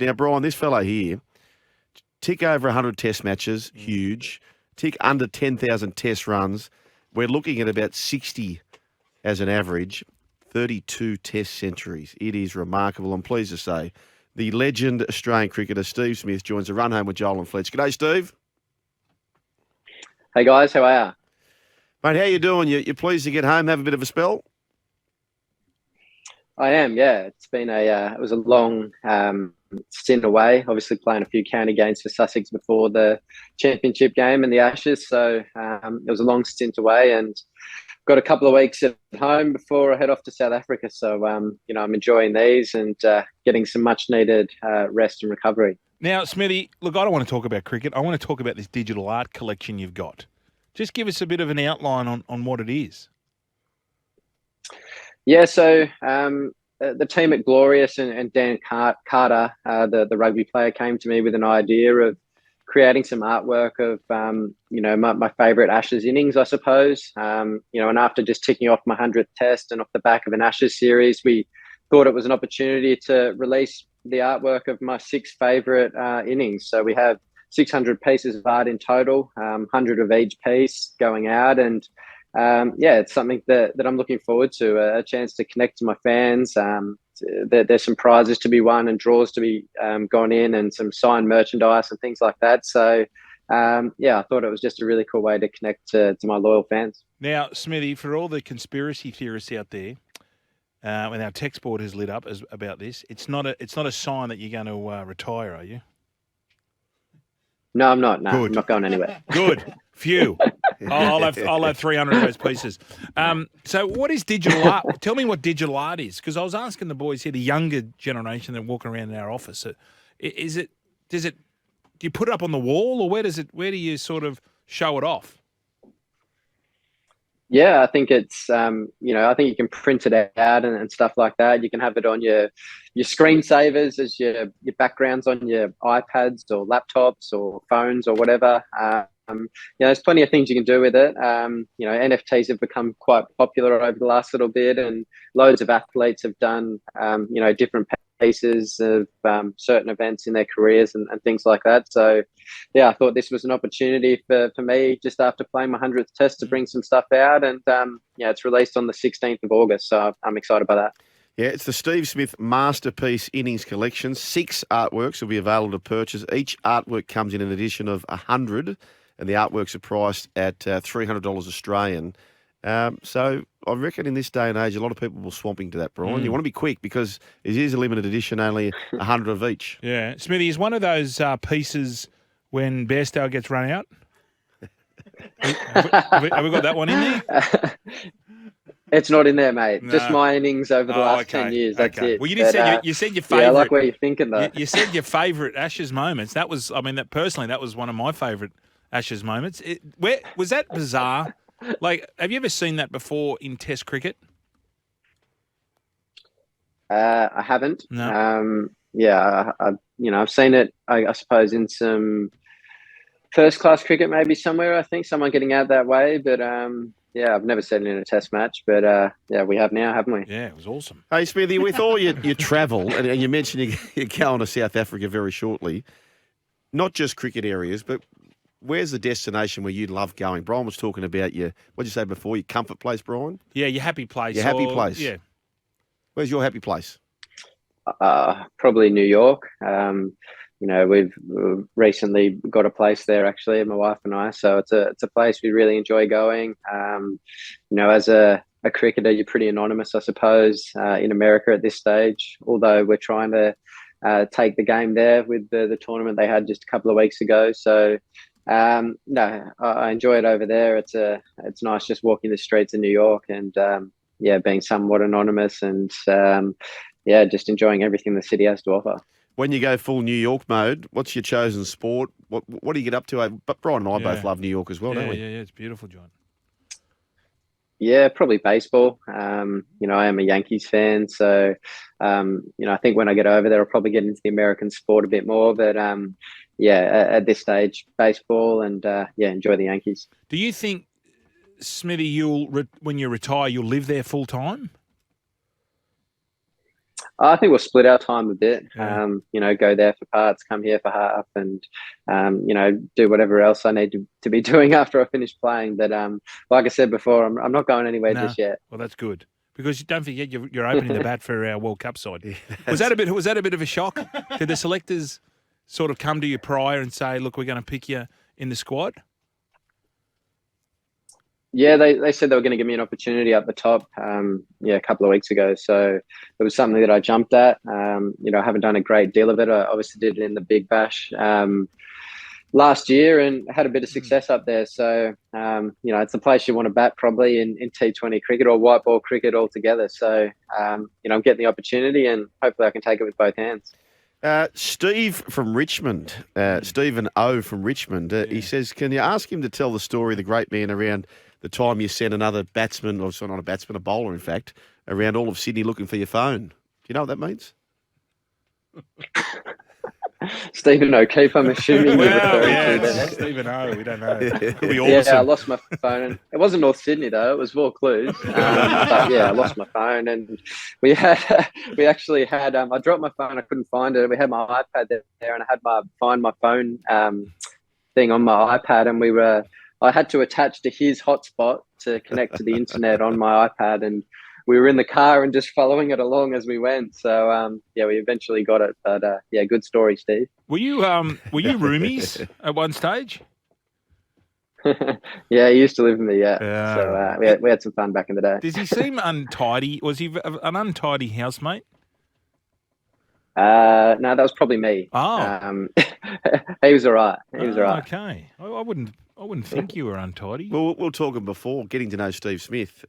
Now, Brian, this fellow here, tick over 100 test matches, huge. Tick under 10,000 test runs. We're looking at about 60 as an average, 32 test centuries. It is remarkable. I'm pleased to say the legend Australian cricketer Steve Smith joins the Run Home with Joel and Fletch. G'day, Steve. Hey, guys. How are you? Mate, how you doing? You pleased to get home, have a bit of a spell? I am, yeah. It's been it was a long stint away, obviously playing a few county games for Sussex before the championship game and the Ashes. So it was a long stint away and got a couple of weeks at home before I head off to South Africa. So, I'm enjoying these and getting some much needed rest and recovery. Now, Smithy, look, I don't want to talk about cricket. I want to talk about this digital art collection you've got. Just give us a bit of an outline on what it is. Yeah, so the team at Glorious and Dan Carter, the rugby player, came to me with an idea of creating some artwork of, my favourite Ashes innings, I suppose. And after just ticking off my 100th test and off the back of an Ashes series, we thought it was an opportunity to release the artwork of my 6 favourite innings. So we have 600 pieces of art in total, 100 of each piece going out. And it's something that I'm looking forward to, a chance to connect to my fans. There's some prizes to be won and draws to be gone in and some signed merchandise and things like that. So, I thought it was just a really cool way to connect to my loyal fans. Now, Smithy, for all the conspiracy theorists out there, when our text board has lit up about this, it's not a sign that you're going to retire, are you? No, I'm not. No, Good. I'm not going anywhere. Good. Phew. I'll have 300 of those pieces. So what is digital art? Tell me what digital art is, because I was asking the boys here, the younger generation that walk around in our office. Do you put it up on the wall, or where do you sort of show it off? Yeah, I think it's, I think you can print it out and stuff like that. You can have it on your screensavers as your backgrounds on your iPads or laptops or phones or whatever. There's plenty of things you can do with it. NFTs have become quite popular over the last little bit, and loads of athletes have done, different pieces of certain events in their careers and things like that. So, I thought this was an opportunity for me just after playing my 100th test to bring some stuff out. And, it's released on the 16th of August. So I'm excited about that. Yeah, it's the Steve Smith Masterpiece Innings Collection. 6 artworks will be available to purchase. Each artwork comes in an edition of 100, and the artworks are priced at $300 Australian. So I reckon in this day and age, a lot of people will swamp into that, Brian. You want to be quick because it is a limited edition, only 100 of each. Yeah. Smithy, is one of those pieces when Bairstow gets run out? have we got that one in there? It's not in there, mate. No. Just my innings over the last 10 years. That's it. Well, you said your favourite. Yeah, I like where you're thinking, though. You said your favourite Ashes moments. That was, that was one of my favourite Ashes moments. Where was that bizarre? Like, have you ever seen that before in Test cricket? I haven't. No. I've seen it, I suppose, in some first-class cricket maybe somewhere, I think, someone getting out that way. But, I've never seen it in a Test match. But, we have now, haven't we? Yeah, it was awesome. Hey, Smithy, with all your travel, and you mentioned you're going to South Africa very shortly, not just cricket areas, but where's the destination where you'd love going? Brian was talking about what did you say before, your comfort place, Brian? Yeah, your happy place. Your happy place. Yeah. Where's your happy place? Probably New York. We've recently got a place there, actually, my wife and I. So it's a place we really enjoy going. As a cricketer, you're pretty anonymous, I suppose, in America at this stage, although we're trying to take the game there with the tournament they had just a couple of weeks ago. So, I enjoy it over there. It's nice just walking the streets of New York and, being somewhat anonymous and, just enjoying everything the city has to offer. When you go full New York mode, what's your chosen sport? What do you get up to? But Brian and I both love New York as well, don't we? Yeah, it's beautiful, John. Yeah, probably baseball. I am a Yankees fan, so I think when I get over there, I'll probably get into the American sport a bit more. But at this stage, baseball and enjoy the Yankees. Do you think, Smithy, when you retire, you'll live there full time? I think we'll split our time a bit. Yeah. Go there for parts, come here for half, and do whatever else I need to be doing after I finish playing. But like I said before, I'm not going anywhere No. just yet. Well, that's good. Because don't forget, you're opening the bat for our World Cup side. Yeah, Was that a bit of a shock? Did the selectors sort of come to you prior and say, "Look, we're going to pick you in the squad"? Yeah, they said they were going to give me an opportunity up the top, a couple of weeks ago. So it was something that I jumped at. I haven't done a great deal of it. I obviously did it in the Big Bash last year and had a bit of success up there. So, it's the place you want to bat probably in T20 cricket or white ball cricket altogether. So, I'm getting the opportunity and hopefully I can take it with both hands. Steve from Richmond, Stephen O from Richmond, he says, can you ask him to tell the story of the great man around the time you sent another batsman, or not a batsman, a bowler, in fact, around all of Sydney looking for your phone? Do you know what that means? Stephen O'Keefe, I'm assuming you're referring to it's there. Stephen O. We don't know. Could be Yeah, awesome. I lost my phone. It wasn't North Sydney though; it was Vaucluse. But yeah, I lost my phone, and we actually had. I dropped my phone. I couldn't find it. We had my iPad there, and I had my find my phone thing on my iPad, and I had to attach to his hotspot to connect to the internet on my iPad, and we were in the car and just following it along as we went. So we eventually got it. But good story, Steve. Were you roomies at one stage? Yeah, he used to live with me. Yeah. Yeah. So we had some fun back in the day. Does he seem untidy? Was he an untidy housemate? No, that was probably me. Oh. He was all right. He was all right. Okay. I wouldn't think you were untidy. Well, we'll talk before getting to know Steve Smith.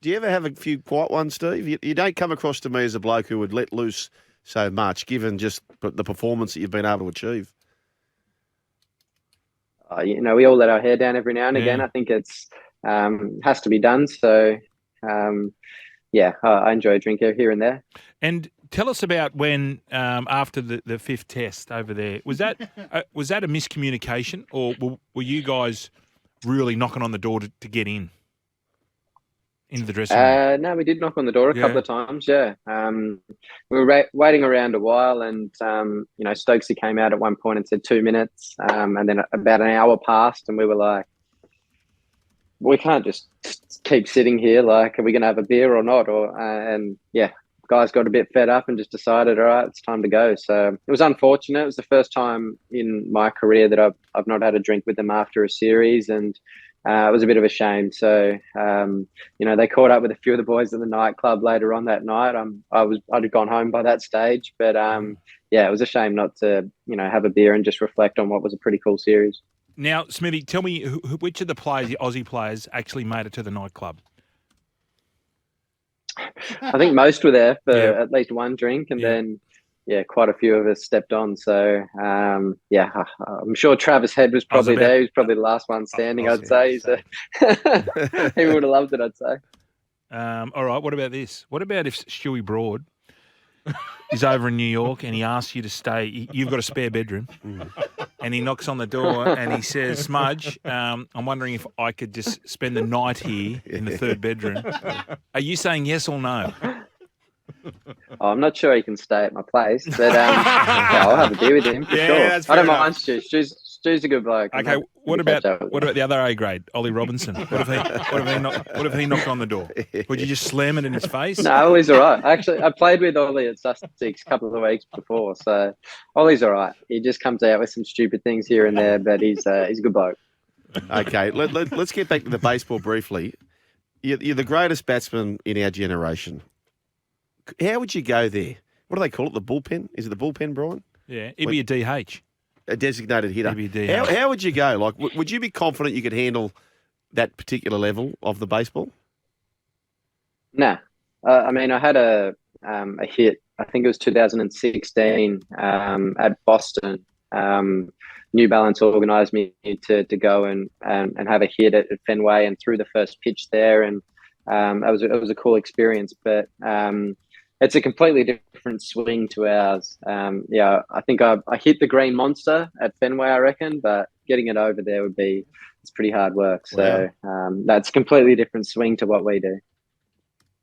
Do you ever have a few quiet ones, Steve? You don't come across to me as a bloke who would let loose so much, given just the performance that you've been able to achieve. We all let our hair down every now and again. I think it's has to be done. So, I enjoy a drink here and there. And tell us about when, after the fifth test over there, was that a miscommunication, or were you guys really knocking on the door to get into the dressing room? No, we did knock on the door a couple of times. Yeah, we were waiting around a while, and Stokesy came out at one point and said 2 minutes, and then about an hour passed, and we were like, we can't just keep sitting here. Like, are we going to have a beer or not? Guys got a bit fed up and just decided, all right, it's time to go. So it was unfortunate. It was the first time in my career that I've not had a drink with them after a series, and it was a bit of a shame. So they caught up with a few of the boys in the nightclub later on that night. I'd gone home by that stage, but it was a shame not to have a beer and just reflect on what was a pretty cool series. Now, Smithy, tell me which of the Aussie players actually made it to the nightclub? I think most were there for at least one drink, and then quite a few of us stepped on. So I'm sure Travis Head was probably there. He was probably the last one standing, I'd say. So he would have loved it, I'd say. All right, what about this? What about if Stewie Broad is over in New York and he asks you to stay? You've got a spare bedroom. And he knocks on the door and he says, Smudge, I'm wondering if I could just spend the night here in the third bedroom. Are you saying yes or no? I'm not sure he can stay at my place, but I'll have a beer with him for sure. I don't mind Stu. Stu's a good bloke. Okay, what about the other A grade, Ollie Robinson? What if he knocked on the door? Would you just slam it in his face? No, Ollie's all right. Actually, I played with Ollie at Sussex a couple of weeks before, so Ollie's all right. He just comes out with some stupid things here and there, but he's a good bloke. Okay, let's get back to the baseball briefly. You're the greatest batsman in our generation. How would you go there? What do they call it? The bullpen? Is it the bullpen, Brian? Yeah, it'd be a DH. A designated hitter. It'd be a DH. How would you go? Like, would you be confident you could handle that particular level of the baseball? Nah. I had a hit, I think it was 2016 at Boston. New Balance organised me to go and have a hit at Fenway and threw the first pitch there, and it was a cool experience. But it's a completely different swing to ours. I think I hit the green monster at Fenway, I reckon, but getting it over there it's pretty hard work. So that's a completely different swing to what we do.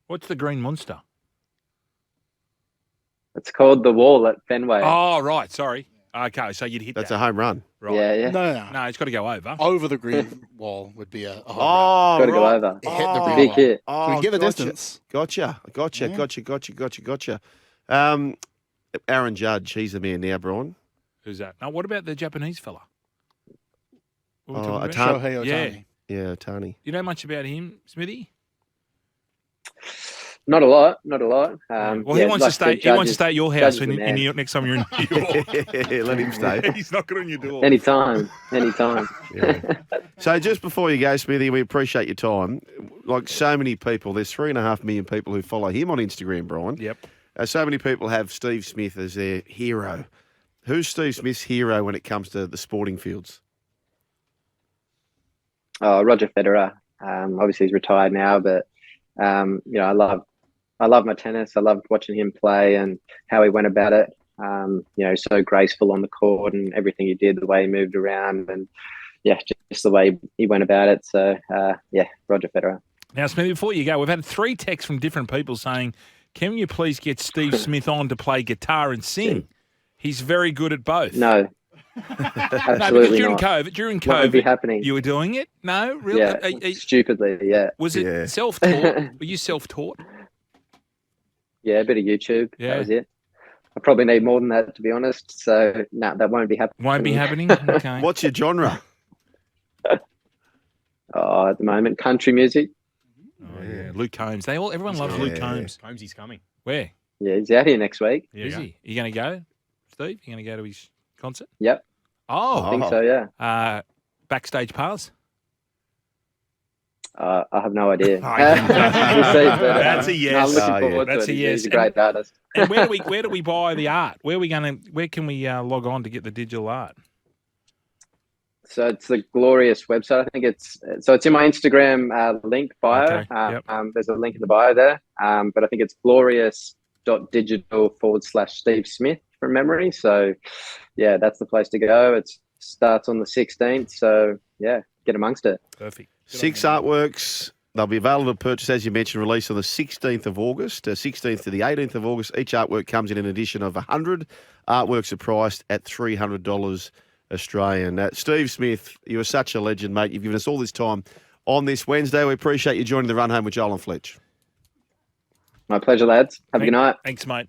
What's the green monster? It's called The Wall at Fenway. Oh, right. Sorry. Okay, so you'd hit That's that. a home run. Right. Yeah. No. No, it's got to go over. Over the green wall would be a home run. Oh, Got to right. go over. It hit the Oh, green Big wall. hit. Oh, So we get the gotcha. distance. Gotcha. Aaron Judge, he's the man now, Brian. Who's that? Now, what about the Japanese fella? What are we Oh, talking about? Atan- Shohei Yeah. Ohtani. Yeah, Tony. You know much about him, Smithy? Not a lot. Well, he yeah, wants like to stay. the He wants to judges- stay at your house judges in the man. New York next time you're in New York. Let him stay. He's knocking on your door. Anytime. Yeah. So just before you go, Smithy, we appreciate your time. Like so many people, there's 3.5 million people who follow him on Instagram, Brian. Yep. So many people have Steve Smith as their hero. Who's Steve Smith's hero when it comes to the sporting fields? Roger Federer. Obviously he's retired now, but I love my tennis. I loved watching him play and how he went about it. So graceful on the court and everything he did, the way he moved around, and just the way he went about it. So Roger Federer. Now, Smithy, before you go, we've had 3 texts from different people saying, "Can you please get Steve Smith on to play guitar and sing? He's very good at both." No, No, because absolutely during not. COVID, What would be happening? you were doing it? No, really? Yeah, stupidly. Yeah, Was it Yeah. self-taught? Were you self-taught? yeah. A bit of YouTube. Yeah. That was it. I probably need more than that, to be honest. So no, that won't be happening. Won't be happening? Okay. What's your genre? At the moment, country music. Oh, yeah. Luke Combs. Everyone loves Luke Combs. Combsy's coming. Where? Yeah, he's out here next week. Is he? Are you going to go, Steve? You going to go to his concert? Yep, Oh, I think so. Yeah. Backstage pass? I have no idea. Oh, yeah. We'll see, but, That's a yes. No, I'm looking Oh, forward That's to a it. yes. He's a great artist. And where do we buy the art? Where can we log on to get the digital art? So it's the Glorious website. I think it's in my Instagram link bio. Okay, yep. There's a link in the bio there. But I think it's glorious.digital/Steve Smith from memory. So yeah, that's the place to go. It starts on the 16th. So yeah, get amongst it. Perfect. 6 artworks. They'll be available to purchase, as you mentioned, released on the 16th of August. 16th to the 18th of August. Each artwork comes in an edition of 100. Artworks are priced at $300 Australian. Steve Smith, you are such a legend, mate. You've given us all this time on this Wednesday. We appreciate you joining the Run Home with Joel and Fletch. My pleasure, lads. Have a good night. Thanks, mate.